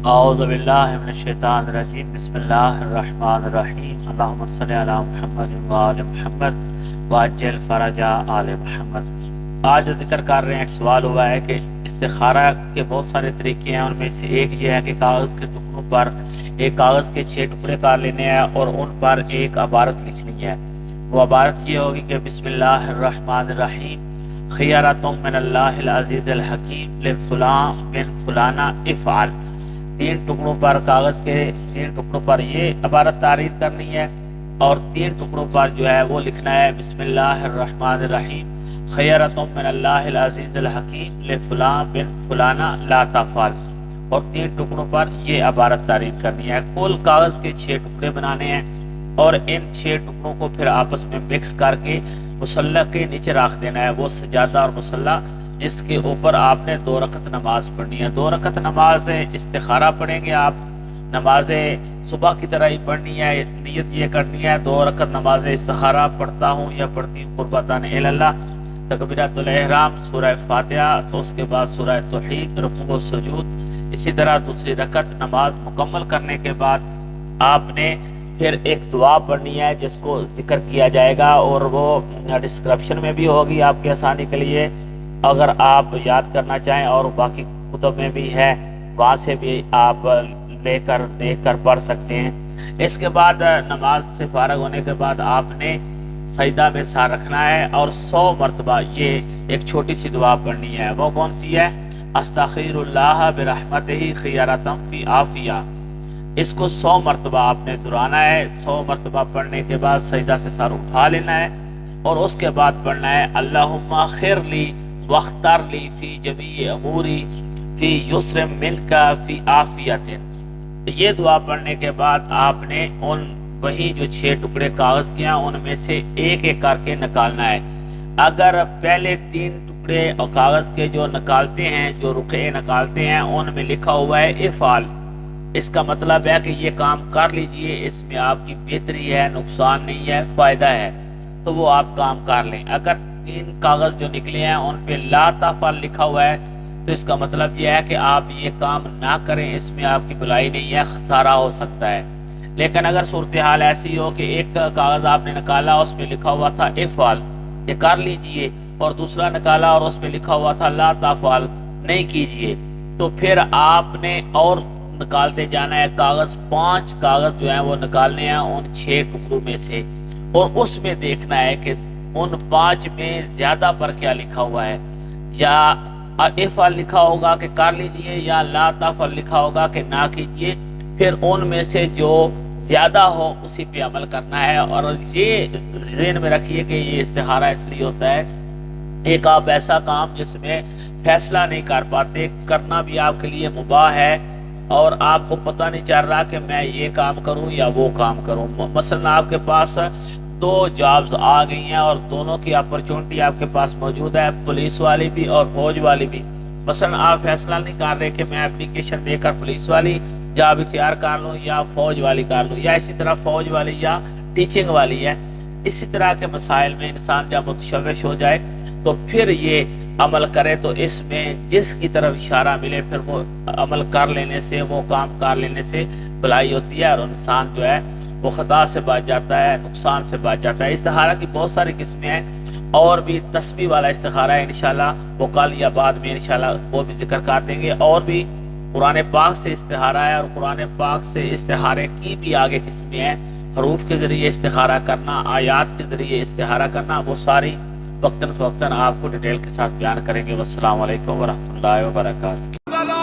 اعوذ باللہ من الشیطان الرجیم بسم اللہ الرحمن الرحیم اللہم صلی علی محمد وآل محمد وعجل فرج آل محمد۔ آج ذکر کر رہے ہیں، ایک سوال ہوا ہے کہ استخارہ کے بہت سارے طریقے ہیں، ان میں سے ایک یہ ہے کہ کاغذ کے ٹکڑوں پر ایک کاغذ کے 6 ٹکڑے کر لینے ہیں اور ان پر ایک عبارت لکھنی ہے۔ وہ عبارت یہ ہوگی کہ بسم اللہ الرحمن الرحیم خیرۃ من اللہ العزیز الحکیم لفلان بن فلانہ افعل۔ 3 ٹکڑوں پر، کاغذ کے 3 ٹکڑوں پر یہ عبارت تعریر کرنی ہے اور 3 ٹکڑوں پر جو ہے وہ لکھنا ہے بسم اللہ الرحمن الرحیم خیرۃ من اللہ العزیز الحکیم لفلان بن فلانہ لا تفعل، اور 3 ٹکڑوں پر یہ عبارت تعریر کرنی ہے۔ کل کاغذ کے 6 ٹکڑے بنانے ہیں اور ان 6 ٹکڑوں کو پھر آپس میں مکس کر کے مصلی کے نیچے رکھ دینا ہے۔ وہ سجادہ اور مصلی جس کے اوپر آپ نے 2 رکعت نماز پڑھنی ہے۔ 2 رکعت نماز استخارہ پڑھیں گے آپ، نماز صبح کی طرح ہی پڑھنی ہے۔ نیت یہ کرنی ہے 2 رکعت نماز استخارہ پڑھتا ہوں یا پڑھتی ہوں قربتاً اللہ، تکبیرۃ الاحرام، سورہ فاتحہ، تو اس کے بعد سورہ توحید، رکوع و سجود۔ اسی طرح دوسری رکعت نماز مکمل کرنے کے بعد آپ نے پھر ایک دعا پڑھنی ہے جس کو ذکر کیا جائے گا، اور وہ ڈسکرپشن میں بھی ہوگی آپ کی آسانی کے لیے اگر آپ یاد کرنا چاہیں، اور باقی کتب میں بھی ہے، وہاں سے بھی آپ لے کر دیکھ کر پڑھ سکتے ہیں۔ اس کے بعد نماز سے فارغ ہونے کے بعد آپ نے سجدہ میں سر رکھنا ہے اور 100 مرتبہ یہ ایک چھوٹی سی دعا پڑھنی ہے۔ وہ کون سی ہے؟ استغفر اللہ برحمتہ خیرۃ فی عافیہ۔ اس کو 100 مرتبہ آپ نے دہرانا ہے۔ 100 مرتبہ پڑھنے کے بعد سجدہ سے سر اٹھا لینا ہے اور اس کے بعد پڑھنا ہے اللہم خیر لی واختر لی فی جمیع اموری فی یسر منک فی عافیت۔ یہ دعا پڑھنے کے بعد آپ نے ان وہی جو 6 ٹکڑے کاغذ کے ہیں ان میں سے ایک ایک کر کے نکالنا ہے۔ اگر پہلے 3 ٹکڑے اور کاغذ کے جو نکالتے ہیں، جو رقعے نکالتے ہیں، ان میں لکھا ہوا ہے افعل، اس کا مطلب ہے کہ یہ کام کر لیجئے، اس میں آپ کی بہتری ہے، نقصان نہیں ہے، فائدہ ہے، تو وہ آپ کام کر لیں۔ اگر 3 کاغذ جو نکلے ہیں ان پہ لا تفعل لکھا ہوا ہے تو اس کا مطلب یہ ہے کہ آپ یہ کام نہ کریں، اس میں آپ کی بھلائی نہیں ہے، خسارہ ہو سکتا ہے۔ لیکن اگر صورتحال ایسی ہو کہ ایک کاغذ آپ نے نکالا اس پہ لکھا ہوا تھا افعل، یہ کر لیجئے، اور دوسرا نکالا اور اس پہ لکھا ہوا تھا لا تفعل، نہیں کیجئے، تو پھر آپ نے اور نکالتے جانا ہے کاغذ۔ 5 کاغذ جو ہیں وہ نکالنے ہیں ان 6 ٹکڑوں میں سے، اور اس میں دیکھنا ہے کہ ان 5 میں زیادہ پر کیا لکھا ہوا ہے، یا افعل لکھا ہوگا کہ کر لیجئے، یا لا تفعل لکھا ہوگا کہ نہ کیجئے۔ پھر ان میں سے جو زیادہ ہو اسی پہ عمل کرنا ہے۔ اور یہ ذہن میں رکھیے کہ یہ استخارہ اس لیے ہوتا ہے، ایک آپ ایسا کام جس میں فیصلہ نہیں کر پاتے، کرنا بھی آپ کے لیے مباح ہے اور آپ کو پتہ نہیں چل رہا کہ میں یہ کام کروں یا وہ کام کروں۔ مثلا آپ کے پاس 2 جابز آ گئی ہیں اور دونوں کی اپرچونٹی آپ کے پاس موجود ہے، پولیس والی بھی اور فوج والی بھی۔ مثلا آپ فیصلہ نہیں کر رہے کہ میں اپلیکیشن دے کر پولیس والی جاب اختیار کر لوں یا فوج والی کر لوں، یا اسی طرح فوج والی یا ٹیچنگ والی ہے۔ اسی طرح کے مسائل میں انسان جب متشوش ہو جائے تو پھر یہ عمل کرے، تو اس میں جس کی طرف اشارہ ملے پھر وہ عمل کر لینے سے، وہ کام کر لینے سے بھلائی ہوتی ہے، اور انسان جو ہے وہ خطا سے بچ جاتا ہے، نقصان سے بچ جاتا ہے۔ استخارہ کی بہت ساری قسمیں ہیں، اور بھی تسبیح والا استخارہ ہے، انشاءاللہ وہ کل یا بعد میں انشاءاللہ وہ بھی ذکر کر دیں گے۔ اور بھی قرآن پاک سے استخارہ ہے، اور قرآن پاک سے استخارے کی بھی آگے قسمیں ہیں، حروف کے ذریعے استخارہ کرنا، آیات کے ذریعے استخارہ کرنا، وہ ساری وقتاً فوقتاً آپ کو ڈیٹیل کے ساتھ بیان کریں گے۔ والسلام علیکم ورحمۃ اللہ وبرکاتہ۔